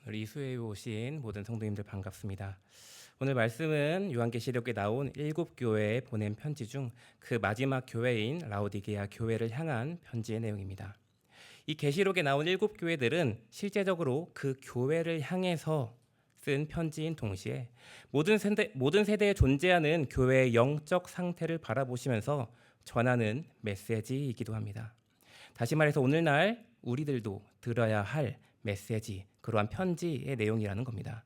우리 수요일에 오신 모든 성도님들 반갑습니다. 오늘 말씀은 요한계시록에 나온 7교회에 보낸 편지 중 그 마지막 교회인 라오디게아 교회를 향한 편지의 내용입니다. 이 계시록에 나온 7교회들은 실제적으로 그 교회를 향해서 쓴 편지인 동시에 모든 세대에 존재하는 교회의 영적 상태를 바라보시면서 전하는 메시지이기도 합니다. 다시 말해서 오늘날 우리들도 들어야 할 메시지, 그러한 편지의 내용이라는 겁니다.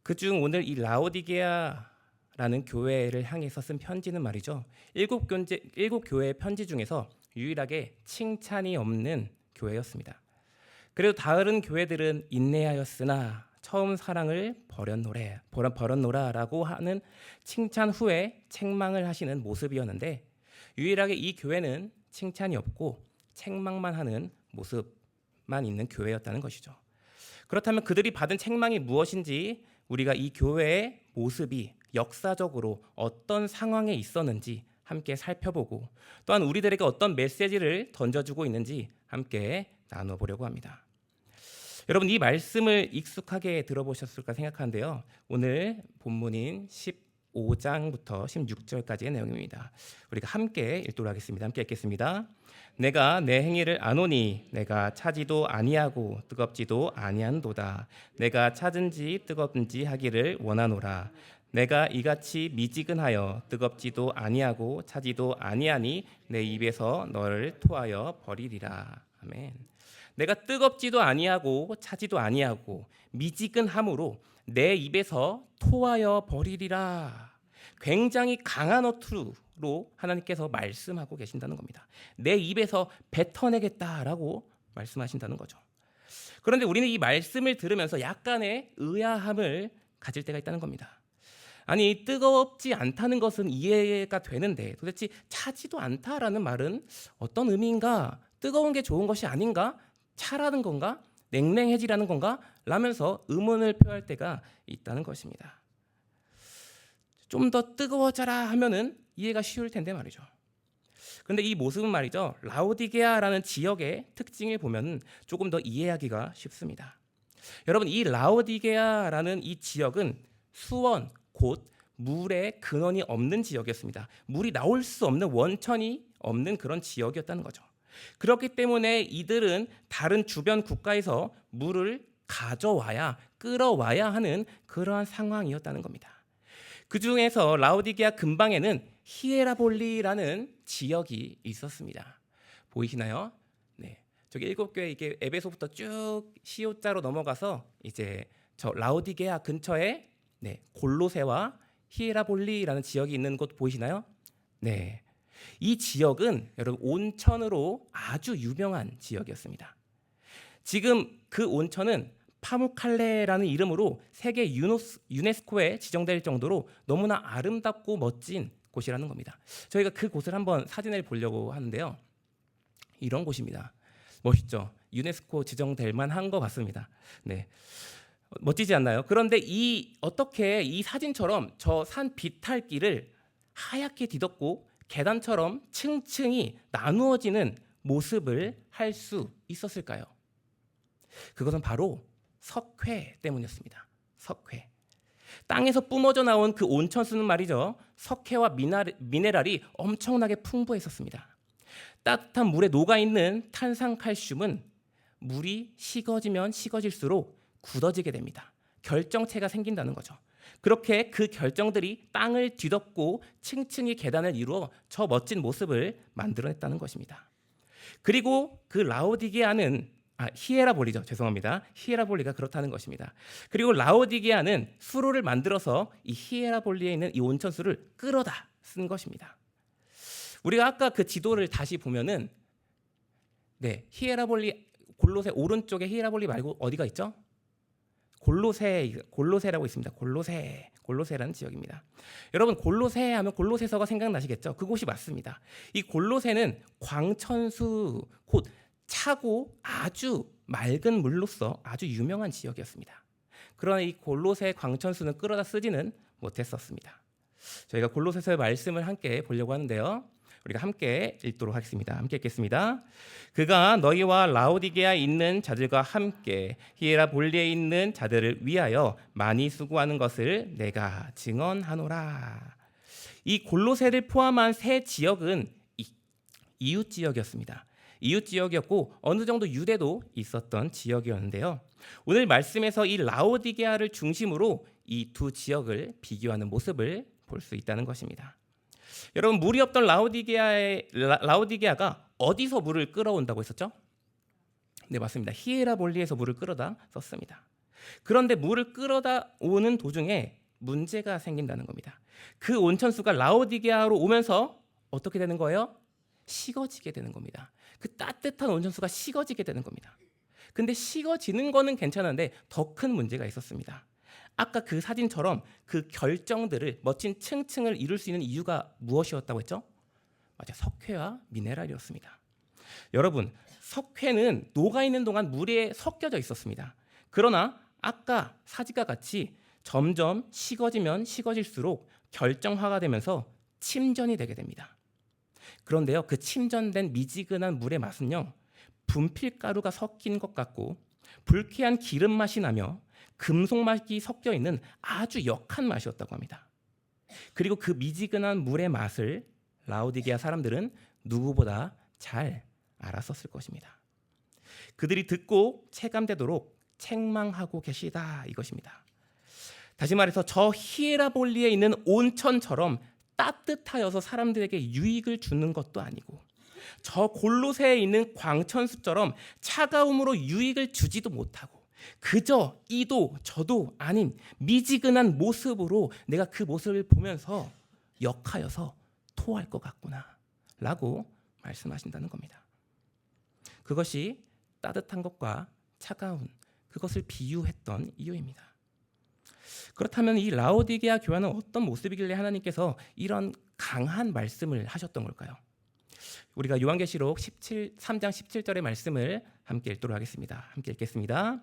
그중 오늘 이 라오디게아라는 교회를 향해서 쓴 편지는 말이죠. 7교회의 편지 중에서 유일하게 칭찬이 없는 교회였습니다. 그래도 다른 교회들은 인내하였으나 처음 사랑을 버렸노라라고 하는 칭찬 후에 책망을 하시는 모습이었는데, 유일하게 이 교회는 칭찬이 없고 책망만 하는 모습만 있는 교회였다는 것이죠. 그렇다면 그들이 받은 책망이 무엇인지, 우리가 이 교회의 모습이 역사적으로 어떤 상황에 있었는지 함께 살펴보고, 또한 우리들에게 어떤 메시지를 던져주고 있는지 함께 나눠보려고 합니다. 여러분, 이 말씀을 익숙하게 들어보셨을까 생각하는데요. 오늘 본문인 15장부터 16절까지의 내용입니다. 우리가 함께 읽도록 하겠습니다. 함께 읽겠습니다. 내가 내 행위를 아노니 내가 차지도 아니하고 뜨겁지도 아니한도다. 내가 차든지 뜨겁든지 하기를 원하노라. 내가 이같이 미지근하여 뜨겁지도 아니하고 차지도 아니하니 내 입에서 너를 토하여 버리리라. 아멘. 내가 뜨겁지도 아니하고 차지도 아니하고 미지근함으로 내 입에서 토하여 버리리라. 굉장히 강한 어투로 하나님께서 말씀하고 계신다는 겁니다. 내 입에서 뱉어내겠다라고 말씀하신다는 거죠. 그런데 우리는 이 말씀을 들으면서 약간의 의아함을 가질 때가 있다는 겁니다. 아니, 뜨겁지 않다는 것은 이해가 되는데 도대체 차지도 않다라는 말은 어떤 의미인가? 뜨거운 게 좋은 것이 아닌가? 차라는 건가? 냉랭해지라는 건가? 라면서 의문을 표할 때가 있다는 것입니다. 좀 더 뜨거워져라 하면은 이해가 쉬울 텐데 말이죠. 그런데 이 모습은 말이죠, 라오디게아라는 지역의 특징을 보면 조금 더 이해하기가 쉽습니다. 여러분, 이 라오디게아라는 이 지역은 수원, 곧 물의 근원이 없는 지역이었습니다. 물이 나올 수 없는, 원천이 없는 그런 지역이었다는 거죠. 그렇기 때문에 이들은 다른 주변 국가에서 물을 가져와야, 끌어와야 하는 그러한 상황이었다는 겁니다. 그 중에서 라오디게아 근방에는 히에라볼리라는 지역이 있었습니다. 보이시나요? 네, 저기 7교회 이게 에베소부터 쭉 시오자로 넘어가서 이제 저 라오디게아 근처에 골로새와 히에라볼리라는 지역이 있는 곳 보이시나요? 네. 이 지역은 여러분 온천으로 아주 유명한 지역이었습니다. 지금 그 온천은 파무칼레라는 이름으로 세계 유네스코에 지정될 정도로 너무나 아름답고 멋진 곳이라는 겁니다. 저희가 그 곳을 한번 사진을 보려고 하는데요. 이런 곳입니다. 멋있죠? 유네스코 지정될 만한 것 같습니다. 네. 멋지지 않나요? 그런데 어떻게 이 사진처럼 저 산 비탈길을 하얗게 뒤덮고 계단처럼 층층이 나누어지는 모습을 할 수 있었을까요? 그것은 바로 석회 때문이었습니다. 석회. 땅에서 뿜어져 나온 그 온천수는 말이죠, 석회와 미네랄이 엄청나게 풍부했었습니다. 따뜻한 물에 녹아있는 탄산칼슘은 물이 식어지면 식어질수록 굳어지게 됩니다. 결정체가 생긴다는 거죠. 그렇게 그 결정들이 땅을 뒤덮고 층층이 계단을 이루어 저 멋진 모습을 만들어냈다는 것입니다. 그리고 그 라오디게아는 히에라볼리죠. 죄송합니다. 히에라볼리가 그렇다는 것입니다. 그리고 라오디게아는 수로를 만들어서 이 히에라볼리에 있는 이 온천수를 끌어다 쓴 것입니다. 우리가 아까 그 지도를 다시 보면은 히에라볼리, 골로새 오른쪽에 히에라볼리 말고 어디가 있죠? 골로새라고 있습니다. 골로새라는 지역입니다. 여러분, 골로새 하면 골로새서가 생각나시겠죠? 그곳이 맞습니다. 이 골로새는 광천수, 곧 차고 아주 맑은 물로서 아주 유명한 지역이었습니다. 그러나 이 골로새 광천수는 끌어다 쓰지는 못했었습니다. 저희가 골로새서의 말씀을 함께 보려고 하는데요. 우리가 함께 읽도록 하겠습니다. 함께 읽겠습니다. 그가 너희와 라오디게아에 있는 자들과 함께 히에라볼리에 있는 자들을 위하여 많이 수고하는 것을 내가 증언하노라. 이 골로새를 포함한 세 지역은 이웃 지역이었습니다. 이웃 지역이었고 어느 정도 유대도 있었던 지역이었는데요. 오늘 말씀에서 이 라오디게아를 중심으로 이 두 지역을 비교하는 모습을 볼 수 있다는 것입니다. 여러분, 물이 없던 라오디게아가 어디서 물을 끌어온다고 했었죠? 네, 맞습니다. 히에라볼리에서 물을 끌어다 썼습니다. 그런데 물을 끌어다 오는 도중에 문제가 생긴다는 겁니다. 그 온천수가 라오디게아로 오면서 어떻게 되는 거예요? 식어지게 되는 겁니다. 그 따뜻한 온천수가 식어지게 되는 겁니다. 근데 식어지는 거는 괜찮은데 더 큰 문제가 있었습니다. 아까 그 사진처럼 그 결정들을 멋진 층층을 이룰 수 있는 이유가 무엇이었다고 했죠? 맞아, 석회와 미네랄이었습니다. 여러분, 석회는 녹아있는 동안 물에 섞여져 있었습니다. 그러나 아까 사진과 같이 점점 식어지면 식어질수록 결정화가 되면서 침전이 되게 됩니다. 그런데요, 그 침전된 미지근한 물의 맛은요, 분필가루가 섞인 것 같고 불쾌한 기름 맛이 나며 금속맛이 섞여 있는 아주 역한 맛이었다고 합니다. 그리고 그 미지근한 물의 맛을 라오디게아 사람들은 누구보다 잘 알았었을 것입니다. 그들이 듣고 체감되도록 책망하고 계시다, 이것입니다. 다시 말해서 저 히에라볼리에 있는 온천처럼 따뜻하여서 사람들에게 유익을 주는 것도 아니고 저 골로새에 있는 광천수처럼 차가움으로 유익을 주지도 못하고 그저 이도 저도 아닌 미지근한 모습으로 내가 그 모습을 보면서 역하여서 토할 것 같구나 라고 말씀하신다는 겁니다. 그것이 따뜻한 것과 차가운 그것을 비유했던 이유입니다. 그렇다면 이 라오디게아 교회는 어떤 모습이길래 하나님께서 이런 강한 말씀을 하셨던 걸까요? 우리가 요한계시록 3장 17절의 말씀을 함께 읽도록 하겠습니다. 함께 읽겠습니다.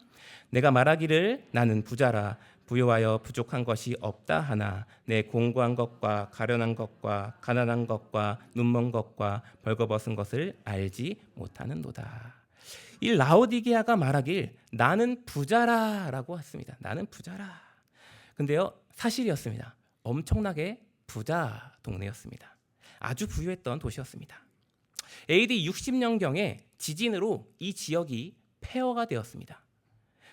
내가 말하기를 나는 부자라 부요하여 부족한 것이 없다 하나 내 공고한 것과 가련한 것과 가난한 것과 눈먼 것과 벌거벗은 것을 알지 못하는도다. 이 라오디게아가 말하길 나는 부자라라고 했습니다. 나는 부자라. 근데요, 사실이었습니다. 엄청나게 부자 동네였습니다. 아주 부유했던 도시였습니다. AD 60년경에 지진으로 이 지역이 폐허가 되었습니다.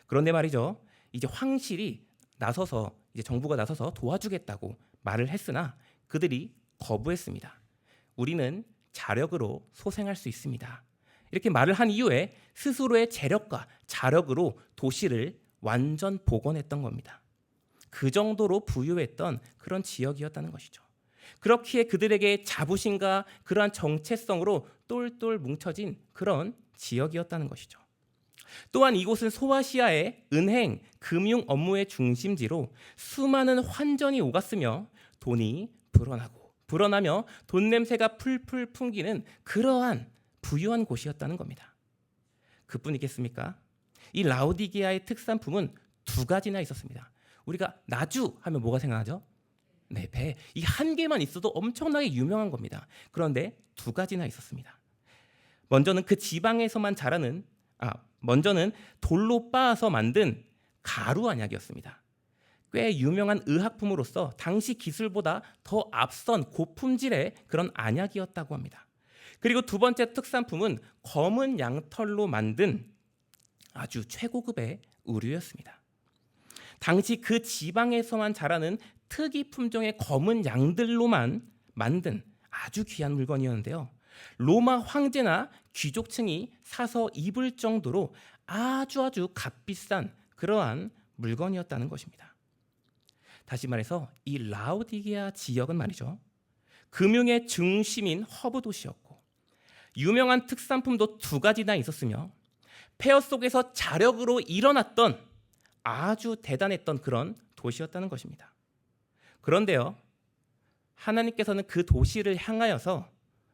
그런데 말이죠, 이제 황실이 나서서 이제 정부가 나서서 도와주겠다고 말을 했으나 그들이 거부했습니다. 우리는 자력으로 소생할 수 있습니다. 이렇게 말을 한 이후에 스스로의 재력과 자력으로 도시를 완전 복원했던 겁니다. 그 정도로 부유했던 그런 지역이었다는 것이죠. 그렇기에 그들에게 자부심과 그러한 정체성으로 똘똘 뭉쳐진 그런 지역이었다는 것이죠. 또한 이곳은 소아시아의 은행, 금융 업무의 중심지로 수많은 환전이 오갔으며 돈이 불어나며 돈 냄새가 풀풀 풍기는 그러한 부유한 곳이었다는 겁니다. 그뿐이겠습니까? 이 라오디게아의 특산품은 두 가지나 있었습니다. 우리가 나주 하면 뭐가 생각나죠? 네, 배. 이 한 개만 있어도 엄청나게 유명한 겁니다. 그런데 두 가지나 있었습니다. 먼저는 그 지방에서만 자라는 먼저는 돌로 빻아서 만든 가루 안약이었습니다. 꽤 유명한 의약품으로서 당시 기술보다 더 앞선 고품질의 그런 안약이었다고 합니다. 그리고 두 번째 특산품은 검은 양털로 만든 아주 최고급의 의류였습니다. 당시 그 지방에서만 자라는 특이 품종의 검은 양들로만 만든 아주 귀한 물건이었는데요. 로마 황제나 귀족층이 사서 입을 정도로 아주 값비싼 그러한 물건이었다는 것입니다. 다시 말해서 이 라오디게아 지역은 말이죠, 금융의 중심인 허브 도시였고 유명한 특산품도 두 가지나 있었으며 폐허 속에서 자력으로 일어났던 아주 대단했던 그런 도시였다는 것입니다. 그런데요, 하나님께서는 그 도시를 향하여서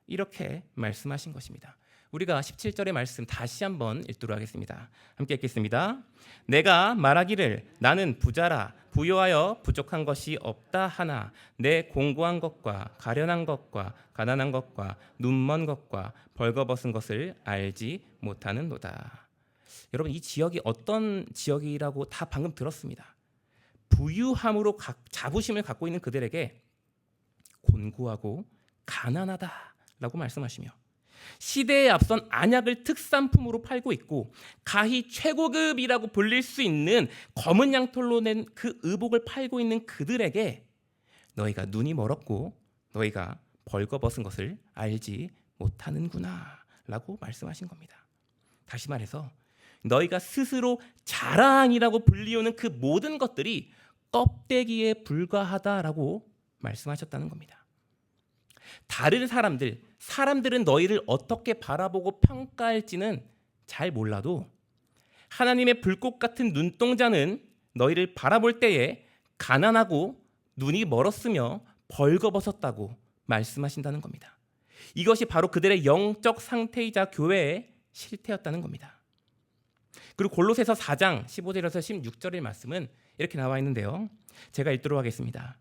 이렇게 말씀하신 것입니다. 우리가 17절의 말씀 다시 한번 읽도록 하겠습니다. 함께 읽겠습니다. 내가 말하기를 나는 부자라 부요하여 부족한 것이 없다 하나 내 공고한 것과 가련한 것과 가난한 것과 눈먼 것과 벌거벗은 것을 알지 못하는도다. 여러분, 이 지역이 어떤 지역이라고 다 방금 들었습니다. 부유함으로 자부심을 갖고 있는 그들에게 곤고하고 가난하다라고 말씀하시며 시대에 앞선 안약을 특산품으로 팔고 있고 가히 최고급이라고 불릴 수 있는 검은 양털로 낸 그 의복을 팔고 있는 그들에게 너희가 눈이 멀었고 너희가 벌거벗은 것을 알지 못하는구나 라고 말씀하신 겁니다. 다시 말해서 너희가 스스로 자랑이라고 불리우는 그 모든 것들이 껍데기에 불과하다라고 말씀하셨다는 겁니다. 다른 사람들은 너희를 어떻게 바라보고 평가할지는 잘 몰라도 하나님의 불꽃 같은 눈동자는 너희를 바라볼 때에 가난하고 눈이 멀었으며 벌거벗었다고 말씀하신다는 겁니다. 이것이 바로 그들의 영적 상태이자 교회의 실태였다는 겁니다. 그리고 골로새서 4장 15절에서 16절의 말씀은 이렇게 나와 있는데요. 제가 읽도록 하겠습니다.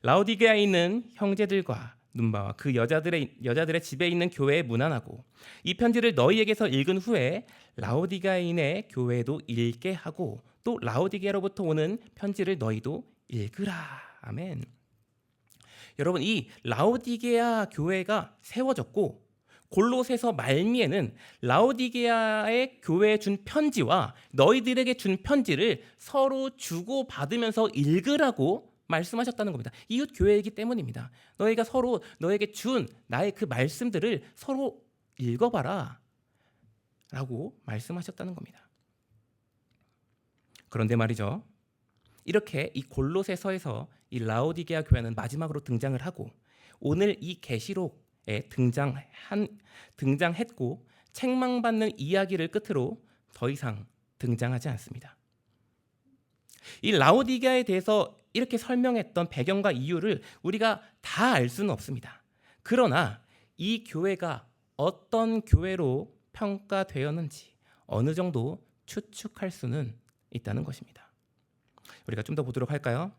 라오디게아에 있는 형제들과 눈바와 그 여자들의 집에 있는 교회에 문안하고 이 편지를 너희에게서 읽은 후에 라오디게아인의 교회에도 읽게 하고 또 라오디게아로부터 오는 편지를 너희도 읽으라. 아멘. 여러분, 이 라오디게아 교회가 세워졌고 골로새서 말미에는 라오디게아의 교회에 준 편지와 너희들에게 준 편지를 서로 주고 받으면서 읽으라고 말씀하셨다는 겁니다. 이웃 교회이기 때문입니다. 너희가 서로 너에게 준 나의 그 말씀들을 서로 읽어봐라 라고 말씀하셨다는 겁니다. 그런데 말이죠, 이렇게 이 골로새서에서 이 라오디게아 교회는 마지막으로 등장을 하고 오늘 이 계시록에 등장했고 책망받는 이야기를 끝으로 더 이상 등장하지 않습니다. 이 라오디게아에 대해서 이렇게 설명했던 배경과 이유를 우리가 다 알 수는 없습니다. 그러나 이 교회가 어떤 교회로 평가되었는지 어느 정도 추측할 수는 있다는 것입니다. 우리가 좀 더 보도록 할까요?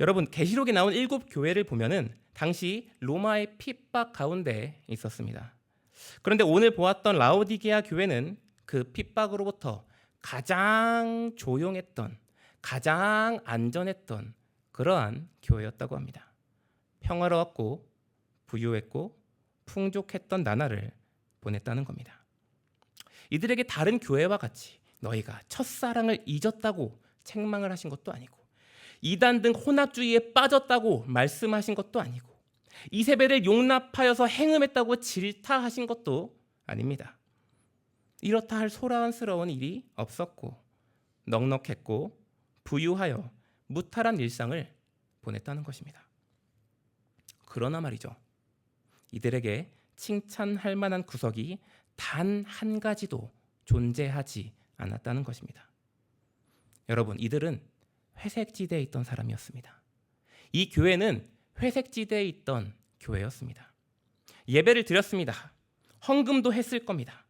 여러분, 계시록에 나온 7교회를 보면은 당시 로마의 핍박 가운데 있었습니다. 그런데 오늘 보았던 라오디게아 교회는 그 핍박으로부터 가장 조용했던, 가장 안전했던 그러한 교회였다고 합니다. 평화로웠고 부유했고 풍족했던 나날을 보냈다는 겁니다. 이들에게 다른 교회와 같이 너희가 첫사랑을 잊었다고 책망을 하신 것도 아니고 이단 등 혼합주의에 빠졌다고 말씀하신 것도 아니고 이세벨을 용납하여서 행음했다고 질타하신 것도 아닙니다. 이렇다 할 소란스러운 일이 없었고 넉넉했고 부유하여 무탈한 일상을 보냈다는 것입니다. 그러나 말이죠, 이들에게 칭찬할 만한 구석이 단 한 가지도 존재하지 않았다는 것입니다. 여러분, 이들은 회색지대에 있던 사람이었습니다. 이 교회는 회색지대에 있던 교회였습니다. 예배를 드렸습니다. 헌금도 했을 겁니다.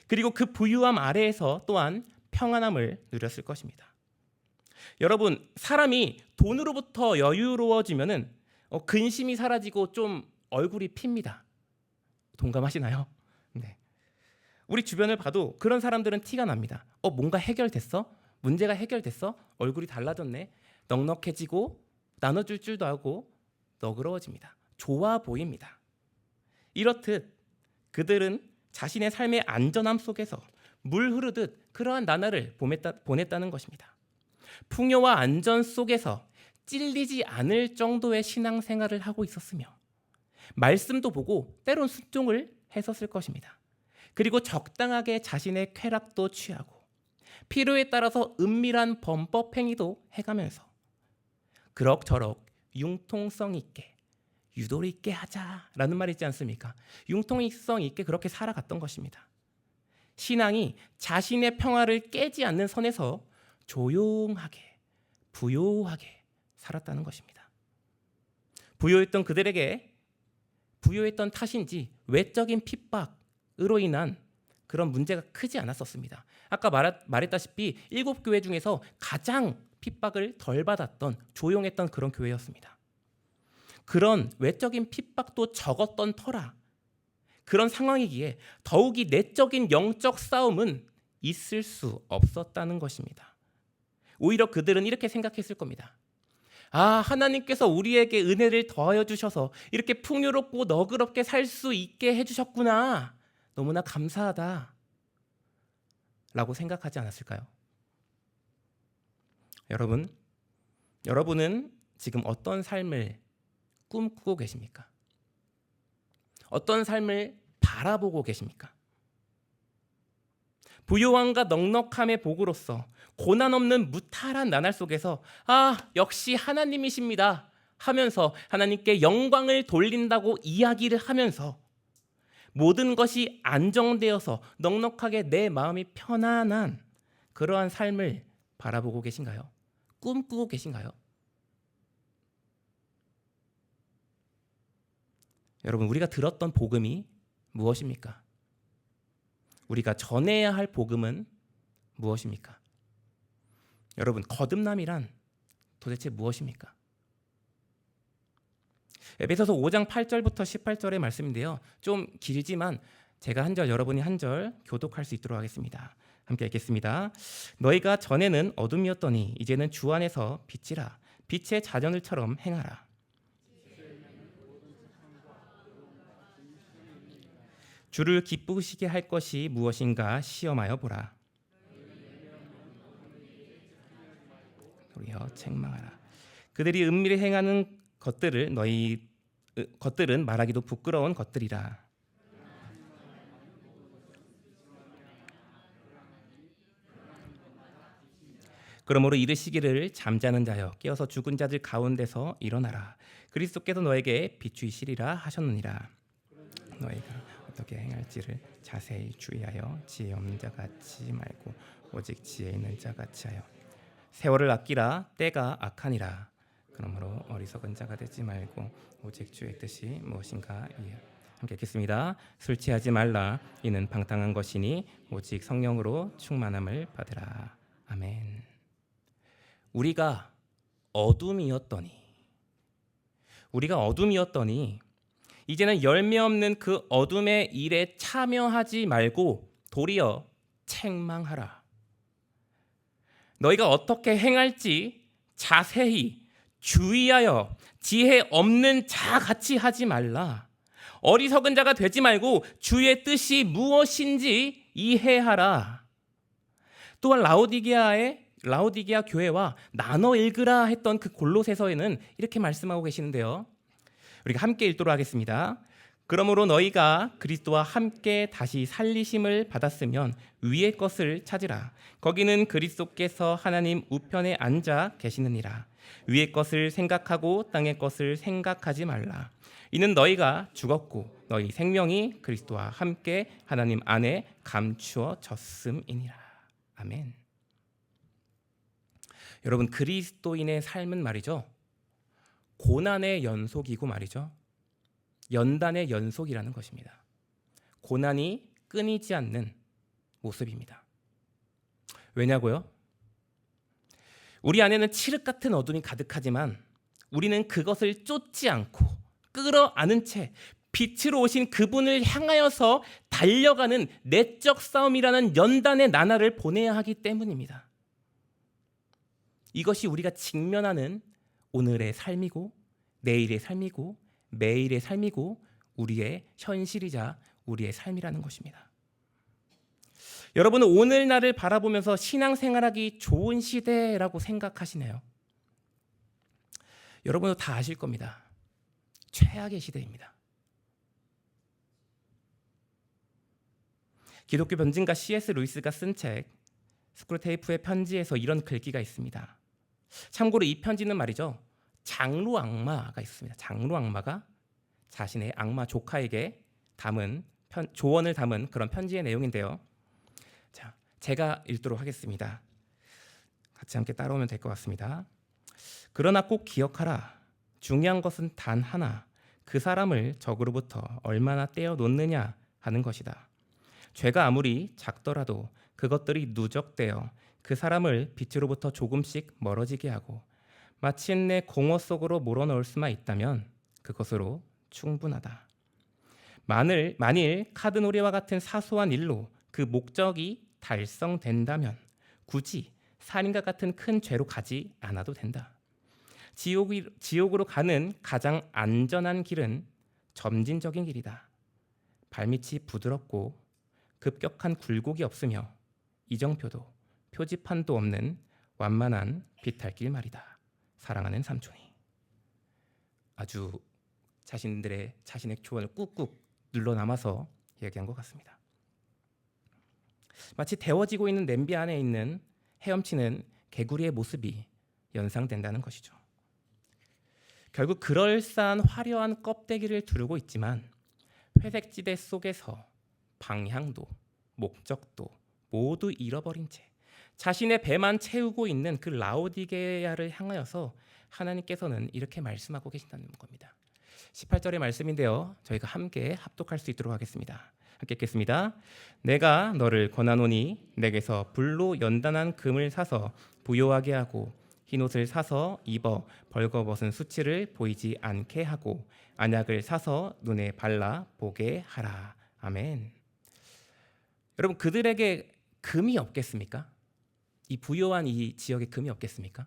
그리고 그 부유함 아래에서 또한 평안함을 누렸을 것입니다. 여러분, 사람이 돈으로부터 여유로워지면은 근심이 사라지고 좀 얼굴이 핍니다. 동감하시나요? 네. 우리 주변을 봐도 그런 사람들은 티가 납니다. 뭔가 해결됐어? 문제가 해결됐어? 얼굴이 달라졌네. 넉넉해지고 나눠줄 줄도 알고 너그러워집니다. 좋아 보입니다. 이렇듯 그들은 자신의 삶의 안전함 속에서 물 흐르듯 그러한 나날을 보냈다는 것입니다. 풍요와 안전 속에서 찔리지 않을 정도의 신앙생활을 하고 있었으며 말씀도 보고 때론 순종을 했었을 것입니다. 그리고 적당하게 자신의 쾌락도 취하고 필요에 따라서 은밀한 범법 행위도 해가면서 그럭저럭 융통성 있게 유도리 있게 하자라는 말이 있지 않습니까? 융통성 있게 그렇게 살아갔던 것입니다. 신앙이 자신의 평화를 깨지 않는 선에서 조용하게 부요하게 살았다는 것입니다. 부요했던 그들에게 부요했던 탓인지 외적인 핍박으로 인한 그런 문제가 크지 않았었습니다. 아까 말했다시피 7교회 중에서 가장 핍박을 덜 받았던 조용했던 그런 교회였습니다. 그런 외적인 핍박도 적었던 터라 그런 상황이기에 더욱이 내적인 영적 싸움은 있을 수 없었다는 것입니다. 오히려 그들은 이렇게 생각했을 겁니다. 하나님께서 우리에게 은혜를 더하여 주셔서 이렇게 풍요롭고 너그럽게 살 수 있게 해주셨구나. 너무나 감사하다. 라고 생각하지 않았을까요? 여러분은 지금 어떤 삶을 꿈꾸고 계십니까? 어떤 삶을 바라보고 계십니까? 부요함과 넉넉함의 복으로서 고난 없는 무탈한 나날 속에서 역시 하나님이십니다 하면서 하나님께 영광을 돌린다고 이야기를 하면서 모든 것이 안정되어서 넉넉하게 내 마음이 편안한 그러한 삶을 바라보고 계신가요? 꿈꾸고 계신가요? 여러분, 우리가 들었던 복음이 무엇입니까? 우리가 전해야 할 복음은 무엇입니까? 여러분, 거듭남이란 도대체 무엇입니까? 에베소서 5장 8절부터 18절의 말씀인데요. 좀 길지만 제가 한 절, 여러분이 한 절 교독할 수 있도록 하겠습니다. 함께 읽겠습니다. 너희가 전에는 어둠이었더니 이제는 주 안에서 빛이라. 빛의 자녀들처럼 행하라. 주를 기쁘시게 할 것이 무엇인가 시험하여 보라. 우리여 책망하라. 그들이 은밀히 행하는 것들은 말하기도 부끄러운 것들이라. 그러므로 이르시기를 잠자는 자여 깨어서 죽은 자들 가운데서 일어나라. 그리스도께서 너에게 비추이시리라 하셨느니라. 너희가 어떻게 행할지를 자세히 주의하여 지혜 없는 자 같지 말고 오직 지혜 있는 자 같이 하여 세월을 아끼라. 때가 악하니라. 그러므로 어리석은 자가 되지 말고 오직 주의 뜻이 무엇인가 이해. 함께 읽겠습니다. 술 취하지 말라. 이는 방탕한 것이니 오직 성령으로 충만함을 받으라. 아멘. 우리가 어둠이었더니 이제는 열매 없는 그 어둠의 일에 참여하지 말고 도리어 책망하라. 너희가 어떻게 행할지 자세히 주의하여 지혜 없는 자 같이 하지 말라. 어리석은 자가 되지 말고 주의 뜻이 무엇인지 이해하라. 또한 라오디게아 교회와 나눠 읽으라 했던 그 골로새서에는 이렇게 말씀하고 계시는데요. 우리가 함께 읽도록 하겠습니다. 그러므로 너희가 그리스도와 함께 다시 살리심을 받았으면 위의 것을 찾으라. 거기는 그리스도께서 하나님 우편에 앉아 계시느니라. 위의 것을 생각하고 땅의 것을 생각하지 말라. 이는 너희가 죽었고 너희 생명이 그리스도와 함께 하나님 안에 감추어졌음이니라. 아멘. 여러분, 그리스도인의 삶은 말이죠, 고난의 연속이고 말이죠, 연단의 연속이라는 것입니다. 고난이 끊이지 않는 모습입니다. 왜냐고요? 우리 안에는 칠흑 같은 어둠이 가득하지만 우리는 그것을 쫓지 않고 끌어안은 채 빛으로 오신 그분을 향하여서 달려가는 내적 싸움이라는 연단의 나날을 보내야 하기 때문입니다. 이것이 우리가 직면하는 오늘의 삶이고 내일의 삶이고 매일의 삶이고 우리의 현실이자 우리의 삶이라는 것입니다. 여러분은 오늘날을 바라보면서 신앙생활하기 좋은 시대라고 생각하시나요? 여러분도 다 아실 겁니다. 최악의 시대입니다. 기독교 변증가 C.S. 루이스가 쓴 책 스크루테이프의 편지에서 이런 글귀가 있습니다. 참고로 이 편지는 말이죠, 장로 악마가 있습니다. 장로 악마가 자신의 악마 조카에게 조언을 담은 그런 편지의 내용인데요. 자, 제가 읽도록 하겠습니다. 같이 함께 따라오면 될 것 같습니다. 그러나 꼭 기억하라. 중요한 것은 단 하나, 그 사람을 적으로부터 얼마나 떼어 놓느냐 하는 것이다. 죄가 아무리 작더라도 그것들이 누적되어 그 사람을 빛으로부터 조금씩 멀어지게 하고 마침내 공허 속으로 몰아넣을 수만 있다면 그것으로 충분하다. 만일 카드놀이와 같은 사소한 일로 그 목적이 달성된다면 굳이 살인과 같은 큰 죄로 가지 않아도 된다. 지옥으로 가는 가장 안전한 길은 점진적인 길이다. 발밑이 부드럽고 급격한 굴곡이 없으며 이정표도 표지판도 없는 완만한 비탈길 말이다. 사랑하는 삼촌이. 아주 자신의 교훈을 꾹꾹 눌러남아서 얘기한 것 같습니다. 마치 데워지고 있는 냄비 안에 있는 헤엄치는 개구리의 모습이 연상된다는 것이죠. 결국 그럴싸한 화려한 껍데기를 두르고 있지만 회색지대 속에서 방향도 목적도 모두 잃어버린 채 자신의 배만 채우고 있는 그 라오디게아를 향하여서 하나님께서는 이렇게 말씀하고 계신다는 겁니다. 18절의 말씀인데요. 저희가 함께 합독할 수 있도록 하겠습니다. 함께 읽겠습니다. 내가 너를 권하노니 내게서 불로 연단한 금을 사서 부요하게 하고 흰옷을 사서 입어 벌거벗은 수치를 보이지 않게 하고 안약을 사서 눈에 발라 보게 하라. 아멘. 여러분, 그들에게 금이 없겠습니까? 이 부요한 이 지역에 금이 없겠습니까?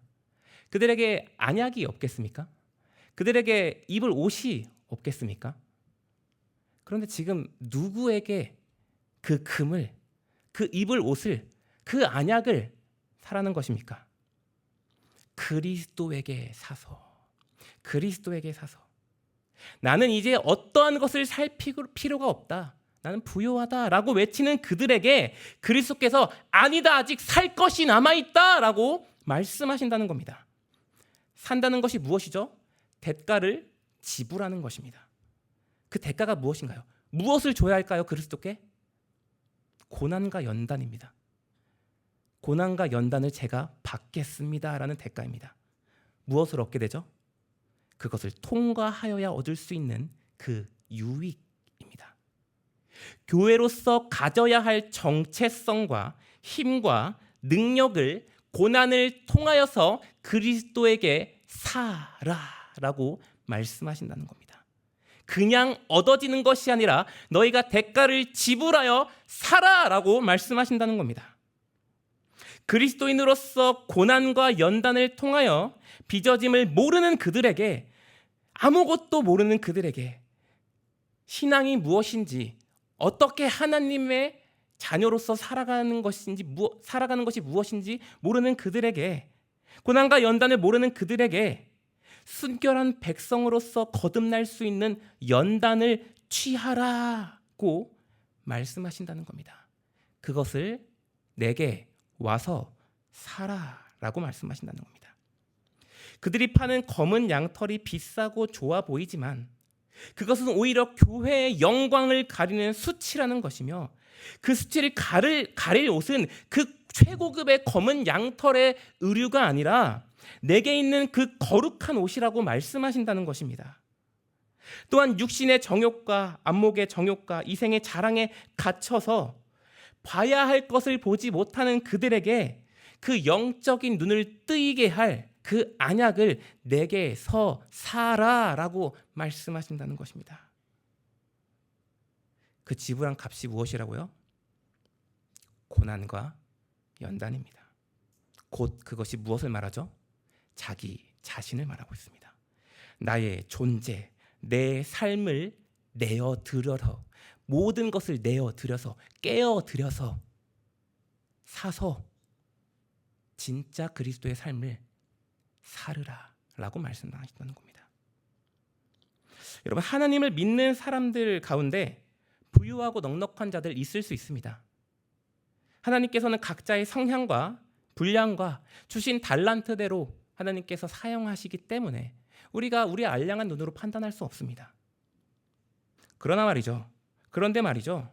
그들에게 안약이 없겠습니까? 그들에게 입을 옷이 없겠습니까? 그런데 지금 누구에게 그 금을, 그 입을 옷을, 그 안약을 사라는 것입니까? 그리스도에게 사서. 나는 이제 어떠한 것을 살 필요가 없다. 나는 부요하다라고 외치는 그들에게 그리스도께서 아니다, 아직 살 것이 남아있다라고 말씀하신다는 겁니다. 산다는 것이 무엇이죠? 대가를 지불하는 것입니다. 그 대가가 무엇인가요? 무엇을 줘야 할까요? 그리스도께? 고난과 연단입니다. 고난과 연단을 제가 받겠습니다라는 대가입니다. 무엇을 얻게 되죠? 그것을 통과하여야 얻을 수 있는 그 유익입니다. 교회로서 가져야 할 정체성과 힘과 능력을 고난을 통하여서 그리스도에게 사라라고 말씀하신다는 겁니다. 그냥 얻어지는 것이 아니라 너희가 대가를 지불하여 살아라고 말씀하신다는 겁니다. 그리스도인으로서 고난과 연단을 통하여 빚어짐을 모르는 그들에게, 아무것도 모르는 그들에게 신앙이 무엇인지, 어떻게 하나님의 자녀로서 살아가는 것이 무엇인지 모르는 그들에게, 고난과 연단을 모르는 그들에게 순결한 백성으로서 거듭날 수 있는 연단을 취하라고 말씀하신다는 겁니다. 그것을 내게 와서 사라라고 말씀하신다는 겁니다. 그들이 파는 검은 양털이 비싸고 좋아 보이지만 그것은 오히려 교회의 영광을 가리는 수치라는 것이며, 그 수치를 가릴 옷은 그 최고급의 검은 양털의 의류가 아니라 내게 있는 그 거룩한 옷이라고 말씀하신다는 것입니다. 또한 육신의 정욕과 안목의 정욕과 이생의 자랑에 갇혀서 봐야 할 것을 보지 못하는 그들에게 그 영적인 눈을 뜨이게 할 그 안약을 내게서 사라라고 말씀하신다는 것입니다. 그 지불한 값이 무엇이라고요? 고난과 연단입니다. 곧 그것이 무엇을 말하죠? 자기 자신을 말하고 있습니다. 나의 존재, 내 삶을 내어드려서, 모든 것을 내어드려서, 깨어드려서 사서 진짜 그리스도의 삶을 살으라라고 말씀하셨다는 겁니다. 여러분, 하나님을 믿는 사람들 가운데 부유하고 넉넉한 자들 있을 수 있습니다. 하나님께서는 각자의 성향과 분량과 주신 달란트대로 하나님께서 사용하시기 때문에 우리가 우리의 알량한 눈으로 판단할 수 없습니다. 그런데 말이죠.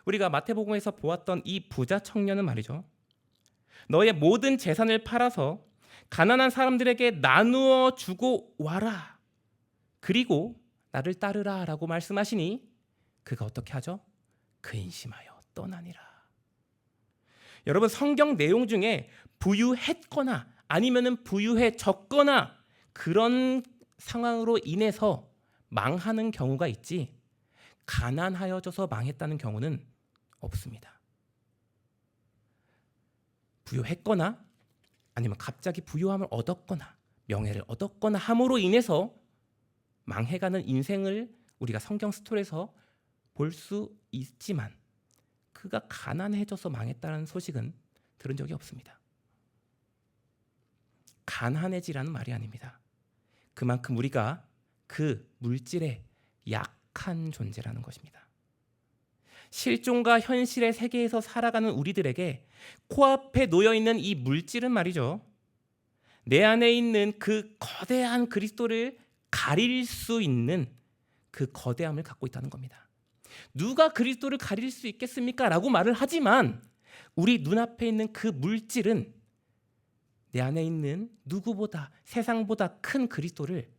우리가 마태복음에서 보았던 이 부자 청년은 말이죠. 너의 모든 재산을 팔아서 가난한 사람들에게 나누어 주고 와라. 그리고 나를 따르라 라고 말씀하시니 그가 어떻게 하죠? 근심하여 떠나니라. 여러분, 성경 내용 중에 부유했거나 아니면은 부유해졌거나 그런 상황으로 인해서 망하는 경우가 있지, 가난하여져서 망했다는 경우는 없습니다. 부유했거나 아니면 갑자기 부유함을 얻었거나 명예를 얻었거나 함으로 인해서 망해가는 인생을 우리가 성경 스토리에서 볼 수 있지만, 그가 가난해져서 망했다는 소식은 들은 적이 없습니다. 가난해지라는 말이 아닙니다. 그만큼 우리가 그 물질에 약한 존재라는 것입니다. 실존과 현실의 세계에서 살아가는 우리들에게 코앞에 놓여있는 이 물질은 말이죠, 내 안에 있는 그 거대한 그리스도를 가릴 수 있는 그 거대함을 갖고 있다는 겁니다. 누가 그리스도를 가릴 수 있겠습니까? 라고 말을 하지만 우리 눈앞에 있는 그 물질은 내 안에 있는 누구보다, 세상보다 큰 그리스도를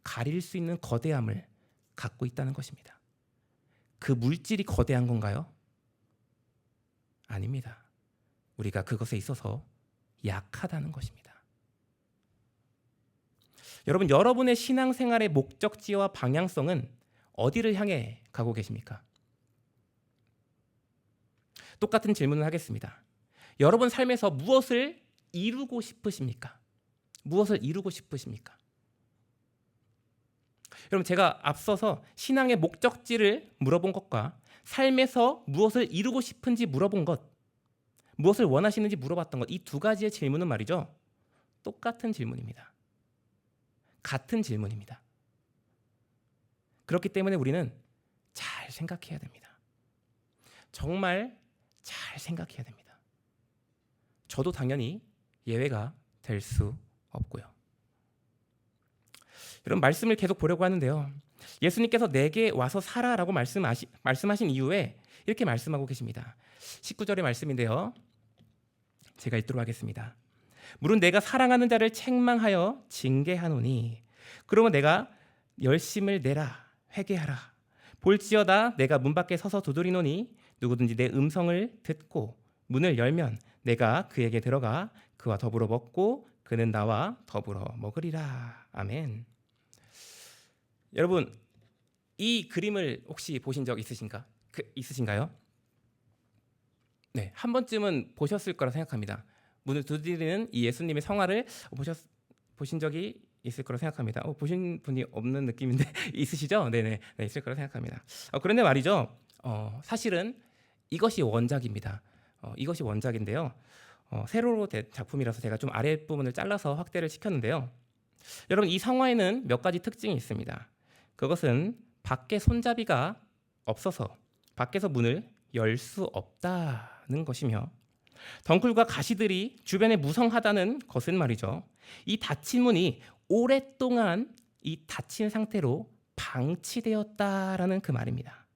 가릴 수 있는 거대함을 갖고 있다는 것입니다. 그 물질이 거대한 건가요? 아닙니다. 우리가 그것에 있어서 약하다는 것입니다. 여러분, 여러분의 신앙생활의 목적지와 방향성은 어디를 향해 가고 계십니까? 똑같은 질문을 하겠습니다. 여러분 삶에서 무엇을 이루고 싶으십니까? 무엇을 이루고 싶으십니까? 여러분, 제가 앞서서 신앙의 목적지를 물어본 것과 삶에서 무엇을 이루고 싶은지 물어본 것, 무엇을 원하시는지 물어봤던 것, 이 두 가지의 질문은 말이죠, 똑같은 질문입니다. 같은 질문입니다. 그렇기 때문에 우리는 잘 생각해야 됩니다. 정말 잘 생각해야 됩니다. 저도 당연히 예외가 될 수 없고요. 여러분, 말씀을 계속 보려고 하는데요, 예수님께서 내게 와서 살아라고 말씀하신 이후에 이렇게 말씀하고 계십니다. 19절의 말씀인데요, 제가 읽도록 하겠습니다. 물은 내가 사랑하는 자를 책망하여 징계하노니 그러면 내가 열심을 내라 회개하라. 볼지어다 내가 문 밖에 서서 두드리노니 누구든지 내 음성을 듣고 문을 열면 내가 그에게 들어가 그와 더불어 먹고 그는 나와 더불어 먹으리라. 아멘. 여러분, 이 그림을 혹시 보신 적 있으신가요? 네, 한 번쯤은 보셨을 거라 생각합니다. 문을 두드리는 이 예수님의 성화를 보신 적이 있을 거라 생각합니다. 보신 분이 없는 느낌인데 있으시죠? 네네, 네, 있을 거라 생각합니다. 그런데 말이죠, 사실은 이것이 원작입니다. 이것이 원작인데요, 세로로 된 작품이라서 제가 좀 아랫부분을 잘라서 확대를 시켰는데요, 여러분, 이 성화에는 몇 가지 특징이 있습니다. 그것은 밖에 손잡이가 없어서 밖에서 문을 열 수 없다는 것이며, 덩굴과 가시들이 주변에 무성하다는 것은 말이죠, 이 닫힌 문이 오랫동안 이 닫힌 상태로 방치되었다라는 그 말입니다.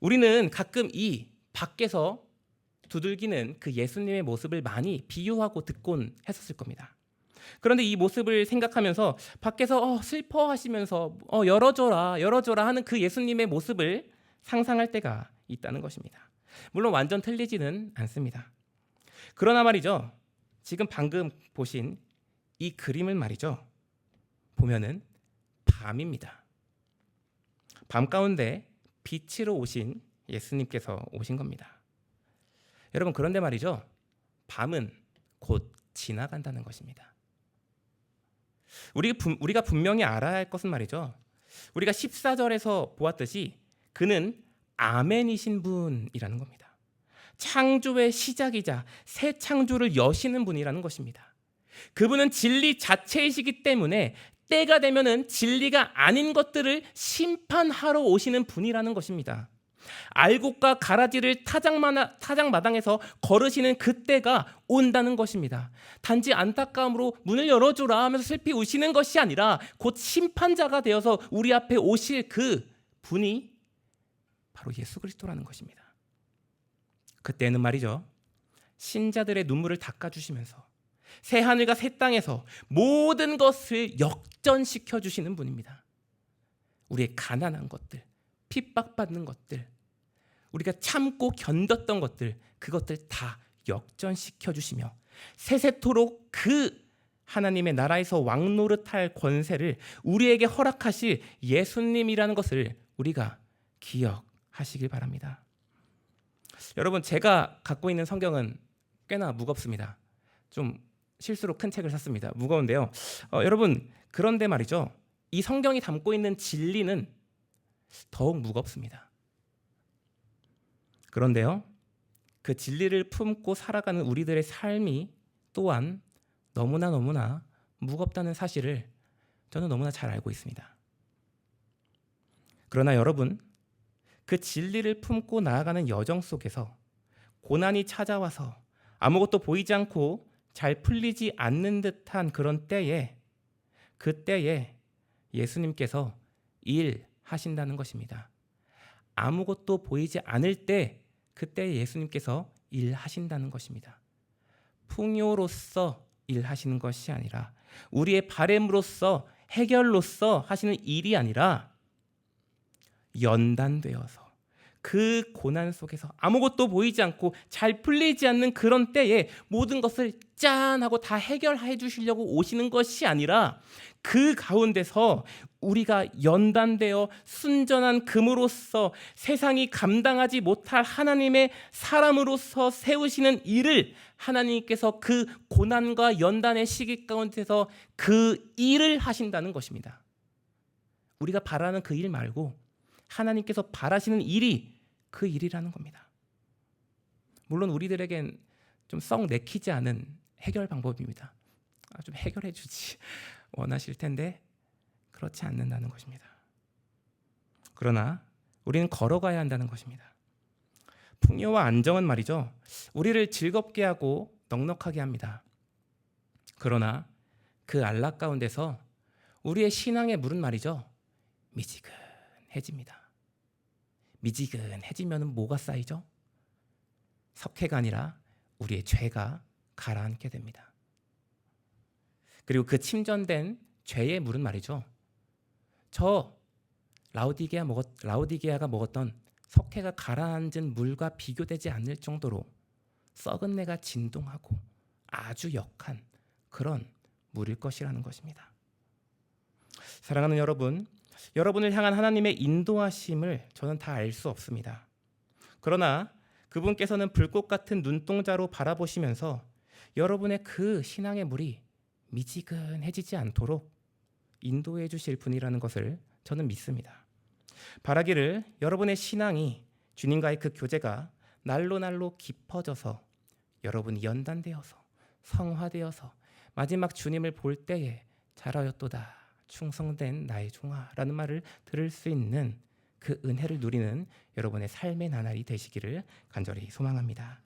우리는 가끔 이 밖에서 두들기는 그 예수님의 모습을 많이 비유하고 듣곤 했었을 겁니다. 그런데 이 모습을 생각하면서 밖에서 슬퍼하시면서 열어줘라 하는 그 예수님의 모습을 상상할 때가 있다는 것입니다. 물론 완전 틀리지는 않습니다. 그러나 말이죠, 지금 방금 보신 이 그림을 말이죠, 보면은 밤입니다. 밤 가운데 빛으로 오신 예수님께서 오신 겁니다. 여러분, 그런데 말이죠, 밤은 곧 지나간다는 것입니다. 우리가 분명히 알아야 할 것은 말이죠, 우리가 14절에서 보았듯이 그는 아멘이신 분이라는 겁니다. 창조의 시작이자 새 창조를 여시는 분이라는 것입니다. 그분은 진리 자체이시기 때문에 때가 되면은 진리가 아닌 것들을 심판하러 오시는 분이라는 것입니다. 알곡과 가라지를 타작마당에서 거르시는 그때가 온다는 것입니다. 단지 안타까움으로 문을 열어주라 하면서 슬피 우시는 것이 아니라 곧 심판자가 되어서 우리 앞에 오실 그 분이 바로 예수 그리스도라는 것입니다. 그때는 말이죠, 신자들의 눈물을 닦아주시면서 새 하늘과 새 땅에서 모든 것을 역전시켜 주시는 분입니다. 우리의 가난한 것들, 핍박받는 것들, 우리가 참고 견뎠던 것들, 그것들 다 역전시켜 주시며 세세토록 그 하나님의 나라에서 왕노릇할 권세를 우리에게 허락하실 예수님이라는 것을 우리가 기억하시길 바랍니다. 여러분, 제가 갖고 있는 성경은 꽤나 무겁습니다. 좀 실수로 큰 책을 샀습니다. 무거운데요. 여러분, 그런데 말이죠, 이 성경이 담고 있는 진리는 더욱 무겁습니다. 그런데요, 그 진리를 품고 살아가는 우리들의 삶이 또한 너무나 무겁다는 사실을 저는 너무나 잘 알고 있습니다. 그러나 여러분, 그 진리를 품고 나아가는 여정 속에서 고난이 찾아와서 아무것도 보이지 않고 잘 풀리지 않는 듯한 그런 때에, 그때에 예수님께서 일하신다는 것입니다. 아무것도 보이지 않을 때, 그때 예수님께서 일하신다는 것입니다. 풍요로서 일하시는 것이 아니라, 우리의 바램으로서, 해결로서 하시는 일이 아니라 연단되어서 그 고난 속에서 아무것도 보이지 않고 잘 풀리지 않는 그런 때에 모든 것을 짠 하고 다 해결해 주시려고 오시는 것이 아니라, 그 가운데서 우리가 연단되어 순전한 금으로서 세상이 감당하지 못할 하나님의 사람으로서 세우시는 일을 하나님께서 그 고난과 연단의 시기 가운데서 그 일을 하신다는 것입니다. 우리가 바라는 그 일 말고 하나님께서 바라시는 일이 그 일이라는 겁니다. 물론 우리들에겐 좀 썩 내키지 않은 해결 방법입니다. 좀 해결해 주지 원하실 텐데 그렇지 않는다는 것입니다. 그러나 우리는 걸어가야 한다는 것입니다. 풍요와 안정은 말이죠, 우리를 즐겁게 하고 넉넉하게 합니다. 그러나 그 안락 가운데서 우리의 신앙의 물은 말이죠, 미지근해집니다. 미지근해지면 뭐가 쌓이죠? 석회가 아니라 우리의 죄가 가라앉게 됩니다. 그리고 그 침전된 죄의 물은 말이죠, 저 라오디게아가 먹었던 석회가 가라앉은 물과 비교되지 않을 정도로 썩은 내가 진동하고 아주 역한 그런 물일 것이라는 것입니다. 사랑하는 여러분, 여러분을 향한 하나님의 인도하심을 저는 다 알 수 없습니다. 그러나 그분께서는 불꽃 같은 눈동자로 바라보시면서 여러분의 그 신앙의 물이 미지근해지지 않도록 인도해 주실 분이라는 것을 저는 믿습니다. 바라기를 여러분의 신앙이, 주님과의 그 교제가 날로 깊어져서 여러분이 연단되어서 성화되어서 마지막 주님을 볼 때에 잘하였도다 충성된 나의 종아라는 말을 들을 수 있는 그 은혜를 누리는 여러분의 삶의 나날이 되시기를 간절히 소망합니다.